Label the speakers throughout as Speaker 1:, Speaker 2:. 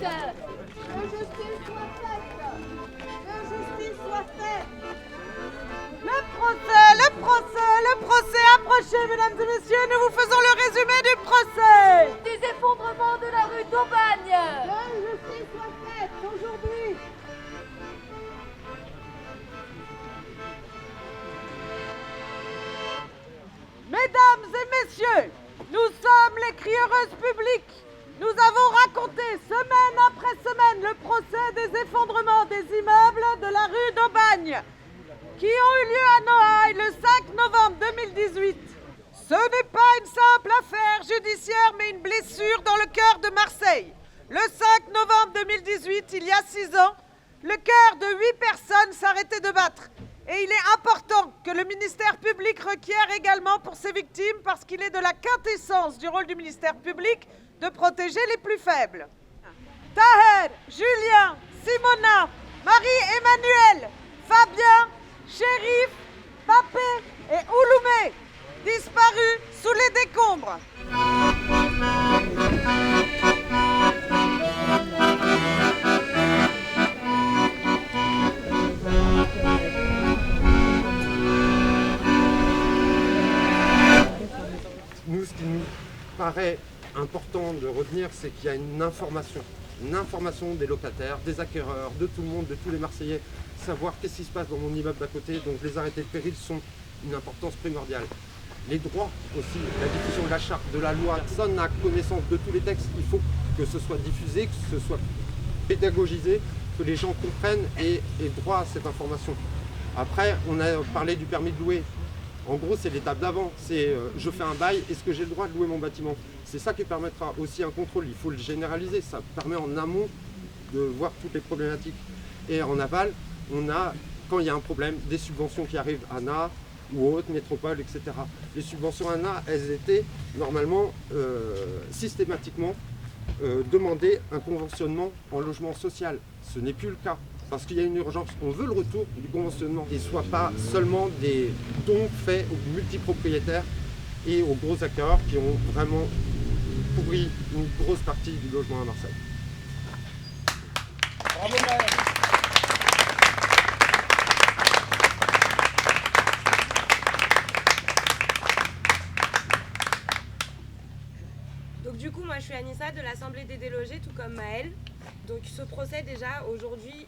Speaker 1: Que justice soit faite. Que justice soit faite.
Speaker 2: Le procès, approchez, mesdames et messieurs, nous vous faisons le résumé du procès.
Speaker 3: Des effondrements de la rue d'Aubagne.
Speaker 1: Que justice soit faite aujourd'hui.
Speaker 2: Mesdames et messieurs, nous sommes les crieuses publiques. Nous avons raconté semaine après semaine le procès des effondrements des immeubles de la rue d'Aubagne qui ont eu lieu à Noailles le 5 novembre 2018. Ce n'est pas une simple affaire judiciaire, mais une blessure dans le cœur de Marseille. Le 5 novembre 2018, il y a 6 ans, le cœur de 8 personnes s'arrêtait de battre. Et il est important que le ministère public requiert également pour ses victimes, parce qu'il est de la quintessence du rôle du ministère public de protéger les plus faibles. Taher, Julien, Simona, Marie-Emmanuel, Fabien, Chérif, Papé et Ouloumé, disparus sous les décombres.
Speaker 4: Nous, ce qui nous paraît important de retenir, c'est qu'il y a une information des locataires, des acquéreurs, de tout le monde, de tous les Marseillais, savoir qu'est-ce qui se passe dans mon immeuble d'à côté. Donc les arrêtés de péril sont une importance primordiale. Les droits aussi, la diffusion de la charte, de la loi. Personne n'a connaissance de tous les textes. Il faut que ce soit diffusé, que ce soit pédagogisé, que les gens comprennent et aient droit à cette information. Après, on a parlé du permis de louer. En gros, c'est l'étape d'avant. C'est je fais un bail, est-ce que j'ai le droit de louer mon bâtiment? C'est ça qui permettra aussi un contrôle. Il faut le généraliser. Ça permet en amont de voir toutes les problématiques. Et en aval, on a, quand il y a un problème, des subventions qui arrivent à ANA ou autres, métropole, etc. Les subventions ANA, elles étaient normalement systématiquement demandées un conventionnement en logement social. Ce n'est plus le cas. Parce qu'il y a une urgence, on veut le retour du conventionnement et ne soit pas seulement des dons faits aux multipropriétaires et aux gros acquéreurs qui ont vraiment pourri une grosse partie du logement à Marseille.
Speaker 5: Bravo Maël.
Speaker 6: Donc du coup, moi je suis Anissa de l'Assemblée des délogés, tout comme Maël. Donc ce procès déjà aujourd'hui,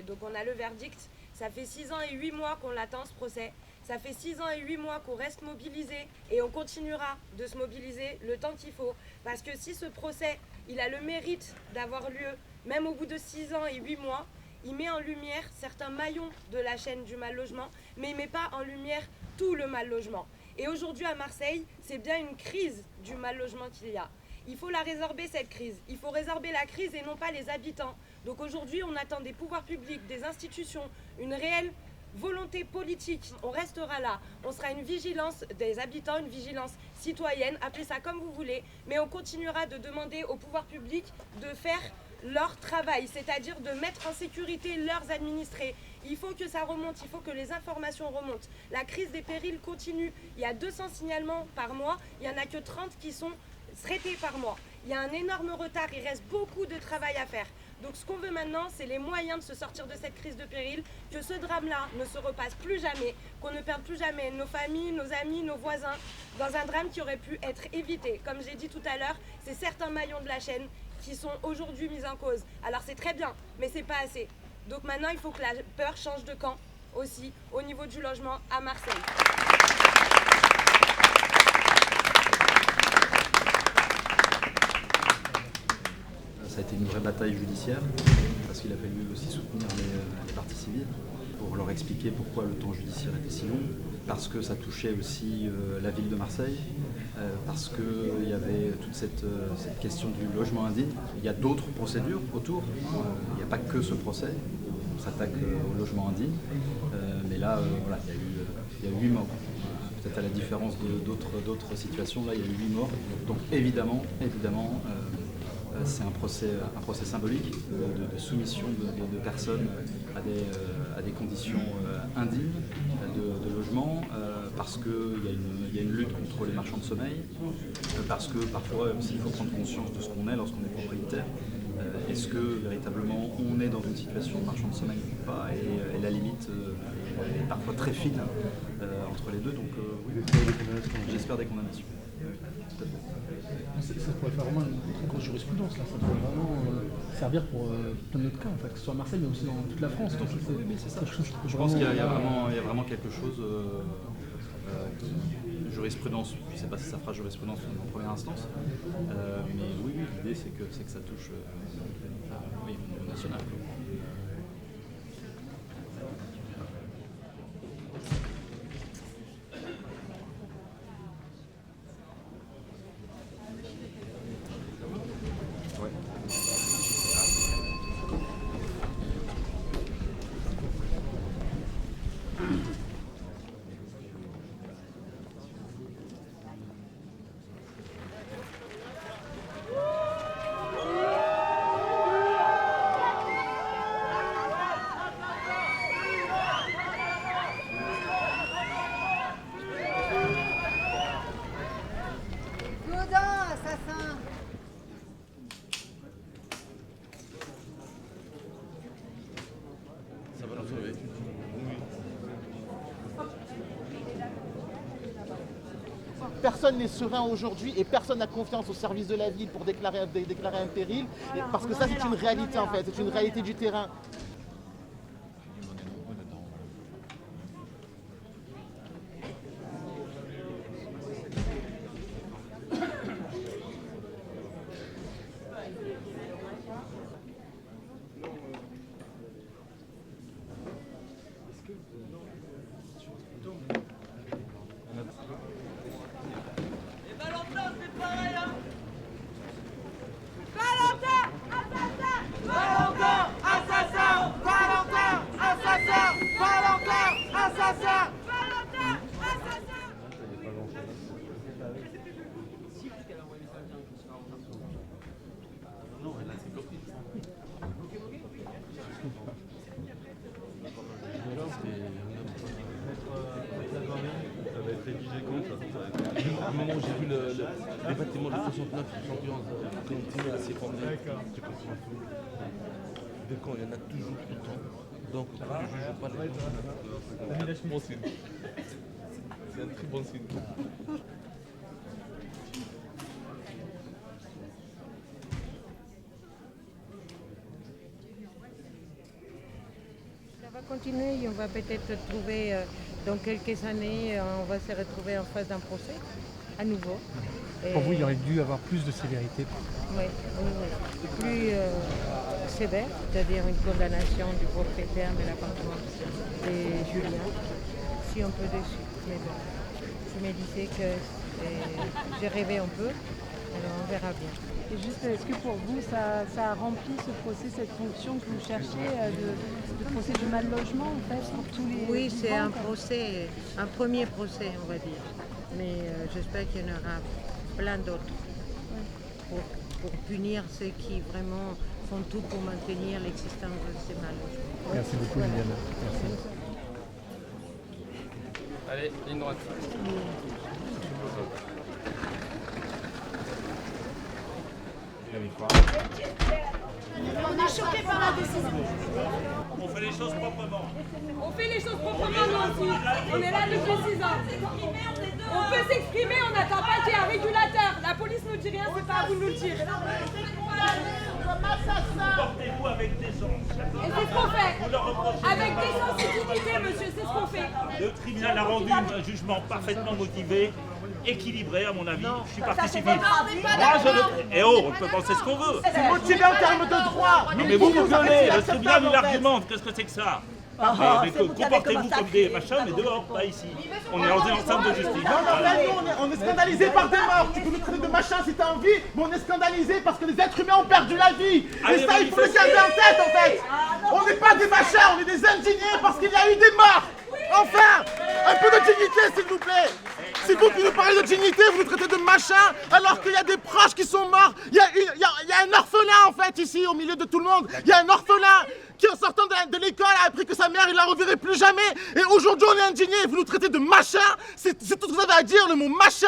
Speaker 6: donc on a le verdict. Ça fait 6 ans et 8 mois qu'on l'attend ce procès. Ça fait 6 ans et 8 mois qu'on reste mobilisés et on continuera de se mobiliser le temps qu'il faut. Parce que si ce procès, il a le mérite d'avoir lieu, même au bout de 6 ans et 8 mois, il met en lumière certains maillons de la chaîne du mal logement, mais il ne met pas en lumière tout le mal logement. Et aujourd'hui à Marseille, c'est bien une crise du mal logement qu'il y a. Il faut la résorber cette crise. Il faut résorber la crise et non pas les habitants. Donc aujourd'hui, on attend des pouvoirs publics, des institutions, une réelle volonté politique. On restera là. On sera une vigilance des habitants, une vigilance citoyenne, appelez ça comme vous voulez, mais on continuera de demander aux pouvoirs publics de faire leur travail, c'est-à-dire de mettre en sécurité leurs administrés. Il faut que ça remonte, il faut que les informations remontent. La crise des périls continue. Il y a 200 signalements par mois, il n'y en a que 30 qui sont traités par mois. Il y a un énorme retard, il reste beaucoup de travail à faire. Donc ce qu'on veut maintenant, c'est les moyens de se sortir de cette crise de péril, que ce drame-là ne se repasse plus jamais, qu'on ne perde plus jamais nos familles, nos amis, nos voisins, dans un drame qui aurait pu être évité. Comme j'ai dit tout à l'heure, c'est certains maillons de la chaîne qui sont aujourd'hui mis en cause. Alors c'est très bien, mais c'est pas assez. Donc maintenant, il faut que la peur change de camp aussi, au niveau du logement à Marseille.
Speaker 7: Ça a été une vraie bataille judiciaire, parce qu'il a fallu aussi soutenir les parties civiles pour leur expliquer pourquoi le temps judiciaire était si long, parce que ça touchait aussi la ville de Marseille, parce qu'il y avait toute cette question du logement indigne. Il y a d'autres procédures autour, il n'y a pas que ce procès, on s'attaque au logement indigne, mais là, voilà, il y a eu 8 morts. Peut-être à la différence d'autres situations, là il y a eu 8 morts, donc évidemment, c'est un procès symbolique de soumission de personnes à des conditions indignes de logement, parce qu'il y a une lutte contre les marchands de sommeil, parce que parfois aussi il faut prendre conscience de ce qu'on est lorsqu'on est propriétaire, Est-ce que véritablement on est dans une situation de marchand de sommeil ou pas, et la limite est parfois très fine entre les deux, donc oui, j'espère des condamnations. Tout à fait.
Speaker 5: Ça pourrait faire vraiment une très grosse jurisprudence là, ça pourrait vraiment servir pour plein d'autres cas en fait, que ce soit à Marseille mais aussi dans toute la France. Donc,
Speaker 7: Oui, c'est ça. Je pense qu'il y a vraiment quelque chose jurisprudence, je ne sais pas si ça fera jurisprudence en première instance, mais oui, l'idée c'est que ça touche oui, au niveau national.
Speaker 8: Personne n'est serein aujourd'hui et personne n'a confiance au service de la ville pour déclarer un péril, parce que ça c'est une réalité en fait, c'est une réalité du terrain.
Speaker 9: Au moment où j'ai vu les bâtiments de 69 champions continuer à s'effondrer, tu comprends tout. Des camps, il y en a toujours tout le temps. Donc, je ne juge pas les gens. C'est un très bon signe. C'est un très bon signe.
Speaker 10: Ça va continuer et on va peut-être trouver dans quelques années, on va se retrouver en face d'un procès à nouveau.
Speaker 5: Pour vous, il aurait dû avoir plus de sévérité.
Speaker 10: Oui, plus sévère, c'est-à-dire une condamnation du propriétaire de l'appartement de Julien. Je suis un peu déçue, mais bon, je me disais que j'ai rêvé un peu, alors on verra bien.
Speaker 11: Et juste, est-ce que pour vous, ça a rempli ce procès, cette fonction que vous cherchez de procès de mal logement en fait pour tous les...
Speaker 10: Oui, c'est un procès, un premier procès on va dire, mais j'espère qu'il y en aura plein d'autres pour punir ceux qui vraiment font tout pour maintenir l'existence de ces mal logements.
Speaker 5: Merci beaucoup Liliane. Merci.
Speaker 9: Allez, ligne droite.
Speaker 1: On est choqués par la décision.
Speaker 12: On fait les choses proprement.
Speaker 6: On fait les choses proprement nous aussi. On est là depuis 6 ans. On peut s'exprimer, on n'attend pas qu'il y ait un régulateur. La police nous dit rien, c'est pas à vous de nous le dire.
Speaker 12: Portez-vous avec décence.
Speaker 6: Et c'est ce qu'on fait. Avec décence et dignité, monsieur, c'est ce qu'on fait.
Speaker 12: Le tribunal a rendu un jugement parfaitement motivé, équilibré à mon avis. Je suis partie civile. Eh oh, on peut penser ce qu'on veut.
Speaker 8: C'est motivé en termes de droit.
Speaker 12: Non mais vous violez, le tribunal nous l'argumente, qu'est-ce que c'est que ça? Mais comportez-vous comme des machins, mais dehors, pas ici. On est dans une enceinte de justice.
Speaker 8: Non, on est scandalisé par des morts. Tu peux nous traiter de machin si t'as envie, mais on est scandalisé parce que les êtres humains ont perdu la vie. Et ça, il faut le garder en tête en fait. On n'est pas des machins, on est des indignés parce qu'il y a eu des morts. Enfin, un peu de dignité s'il vous plaît. C'est vous qui nous parlez de dignité, vous nous traitez de machin, alors qu'il y a des proches qui sont morts. Il y a un orphelin en fait ici, au milieu de tout le monde. Il y a un orphelin qui en sortant de l'école a appris que sa mère, il la reverrait plus jamais. Et aujourd'hui on est indignés, vous nous traitez de machin. C'est tout ce que vous avez à dire, le mot machin.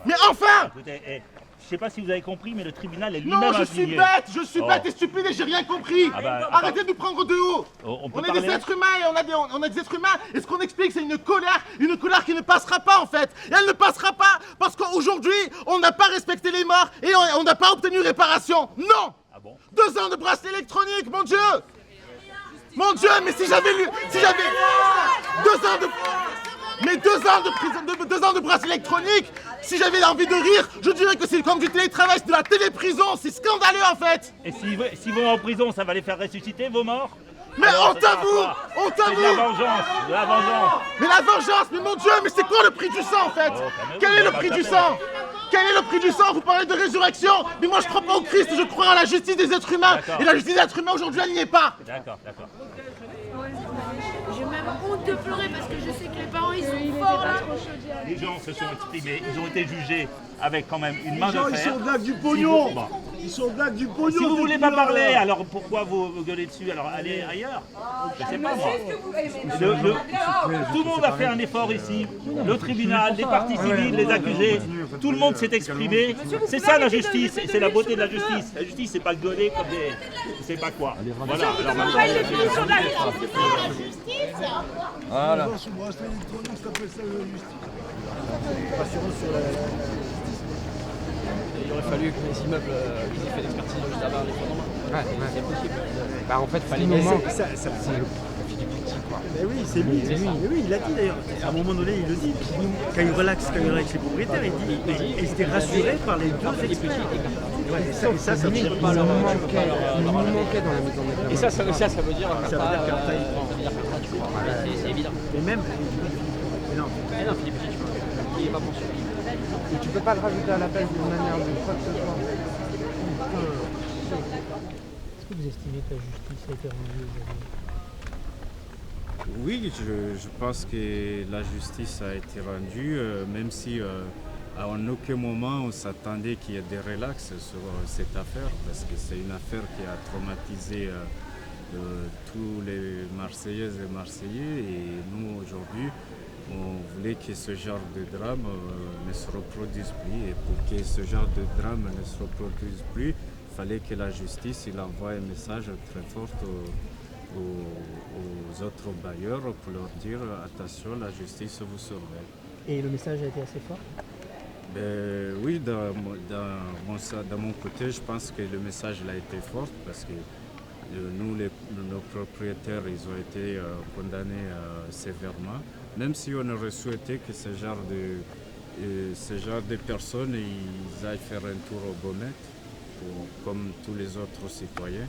Speaker 8: Mais enfin.
Speaker 12: Écoutez, je sais pas si vous avez compris, mais le tribunal est
Speaker 8: Non,
Speaker 12: lui-même
Speaker 8: je suis
Speaker 12: indigné.
Speaker 8: bête et stupide et j'ai rien compris.
Speaker 12: Ah bah,
Speaker 8: Arrêtez de nous prendre de haut.
Speaker 12: On peut
Speaker 8: On est
Speaker 12: parler
Speaker 8: des êtres humains et on a des êtres humains. Et ce qu'on explique, c'est une colère qui ne passera pas en fait. Et elle ne passera pas parce qu'aujourd'hui, on n'a pas respecté les morts et on n'a pas obtenu réparation. Non.
Speaker 12: Ah bon?
Speaker 8: 2 ans de bracelet électronique, mon Dieu. Mon Dieu, mais si j'avais 2 ans de... Mais 2 ans de prison, 2 ans de bracelet électronique, si j'avais envie de rire, je dirais que c'est comme du télétravail, c'est de la téléprison, c'est scandaleux en fait.
Speaker 12: Et s'ils vont en prison, ça va les faire ressusciter, vos morts?
Speaker 8: Mais
Speaker 12: Alors,
Speaker 8: honte à vous! Honte à
Speaker 12: C'est
Speaker 8: vous!
Speaker 12: de la vengeance, de la vengeance.
Speaker 8: Mais la vengeance, mais mon Dieu, mais c'est quoi le prix du sang en fait? Quel est le prix du sang? Quel est le prix du sang? Vous parlez de résurrection, mais moi je crois pas au Christ, je crois à la justice des êtres humains. Et la justice des êtres humains aujourd'hui, elle n'y est pas.
Speaker 12: D'accord, d'accord.
Speaker 3: J'ai même honte de pleurer parce que je sais que les parents ils sont forts là.
Speaker 12: Les gens se sont exprimés, ils ont été jugés avec quand même une main de fer.
Speaker 13: Ils sont blagues du pognon. Ils sont blagues du pognon.
Speaker 12: Si vous voulez pas parler, alors pourquoi vous gueulez dessus? Alors allez ailleurs. Je sais pas moi. Tout le monde a fait un effort ici. Le tribunal, les parties civiles, les accusés, tout le monde s'est exprimé. C'est ça la justice, et c'est la beauté de la justice. La justice, c'est pas gueuler comme des... je sais pas quoi. Voilà. Alors maintenant,
Speaker 13: Voilà.
Speaker 14: Il aurait fallu que les immeubles ils aient fait l'expertise juste avant l'effondrement. C'est possible.
Speaker 4: Bah en fait,
Speaker 13: c'est le profit du petit quoi. Mais oui, c'est lui. Mais oui, il l'a dit d'ailleurs. À un moment donné, il le dit. Quand il relaxe les propriétaires, il dit. Et il était rassuré par les deux petits. Ouais, et ça veut dire
Speaker 4: il nous manquait dans la mise en examen.
Speaker 14: Et ça veut dire
Speaker 13: ça veut dire qu'après,
Speaker 14: c'est évident.
Speaker 13: Mais même.
Speaker 14: Mais non, Philippe Petit, il n'est pas poursuivi.
Speaker 4: Et tu peux pas le rajouter à l'appel d'une manière de quoi que ce soit.
Speaker 5: Est-ce que vous estimez que la justice a été rendue aujourd'hui?
Speaker 15: Oui, je pense que la justice a été rendue, même si à aucun moment on s'attendait qu'il y ait des relax sur cette affaire, parce que c'est une affaire qui a traumatisé tous les Marseillaises et Marseillais, et nous aujourd'hui on voulait que ce genre de drame ne se reproduise plus, et pour que ce genre de drame ne se reproduise plus, il fallait que la justice envoie un message très fort aux autres bailleurs pour leur dire attention, la justice vous surveille.
Speaker 5: Et le message a été assez fort?
Speaker 15: Oui, dans mon côté, je pense que le message a été fort parce que nos propriétaires, ils ont été condamnés sévèrement, même si on aurait souhaité que ce genre de personnes ils aillent faire un tour au Beaumet, comme tous les autres citoyens.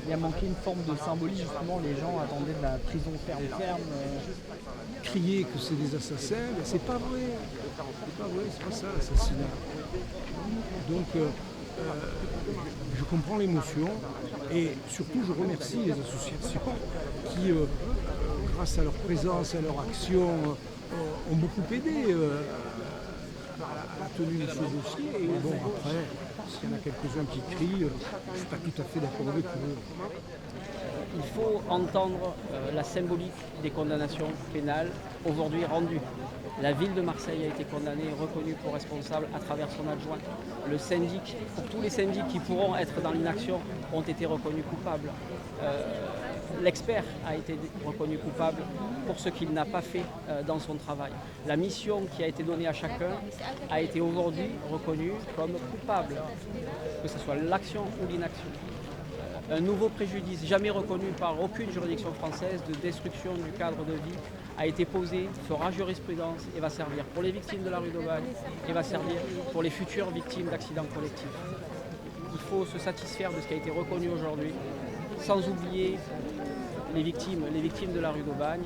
Speaker 5: Il a manqué une forme de symbolisme, justement, les gens attendaient de la prison ferme.
Speaker 16: Crier que c'est des assassins, mais c'est pas vrai. C'est pas vrai, c'est pas ça l'assassinat. Donc je comprends l'émotion et surtout je remercie les associations qui, grâce à leur présence et à leur action, ont beaucoup aidé à la tenue de ce dossier. Et bon, après, s'il y en a quelques-uns qui crient, je ne suis pas tout à fait d'accord avec eux.
Speaker 14: Il faut entendre la symbolique des condamnations pénales aujourd'hui rendues. La ville de Marseille a été condamnée et reconnue pour responsable à travers son adjoint. Le syndic, pour tous les syndics qui pourront être dans l'inaction, ont été reconnus coupables. L'expert a été reconnu coupable pour ce qu'il n'a pas fait dans son travail. La mission qui a été donnée à chacun a été aujourd'hui reconnue comme coupable, que ce soit l'action ou l'inaction. Un nouveau préjudice jamais reconnu par aucune juridiction française de destruction du cadre de vie a été posé, fera jurisprudence et va servir pour les victimes de la rue d'Aubagne et va servir pour les futures victimes d'accidents collectifs. Il faut se satisfaire de ce qui a été reconnu aujourd'hui, sans oublier les victimes de la rue d'Aubagne.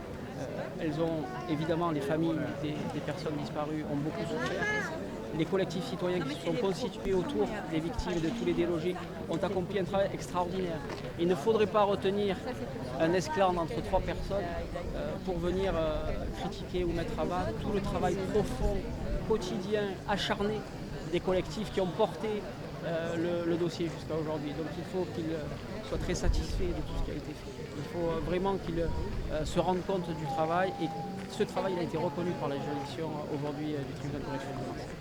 Speaker 14: Elles ont évidemment, les familles des personnes disparues ont beaucoup souffert. Les collectifs citoyens qui se sont constitués autour des victimes et de tous les délogés ont accompli un travail extraordinaire. Il ne faudrait pas retenir un esclandre entre 3 personnes pour venir critiquer ou mettre à bas tout le travail profond, quotidien, acharné des collectifs qui ont porté le dossier jusqu'à aujourd'hui. Donc il faut qu'ils soient très satisfaits de tout ce qui a été fait. Il faut vraiment qu'ils se rendent compte du travail, et ce travail a été reconnu par la juridiction aujourd'hui du tribunal de correction de Marseille.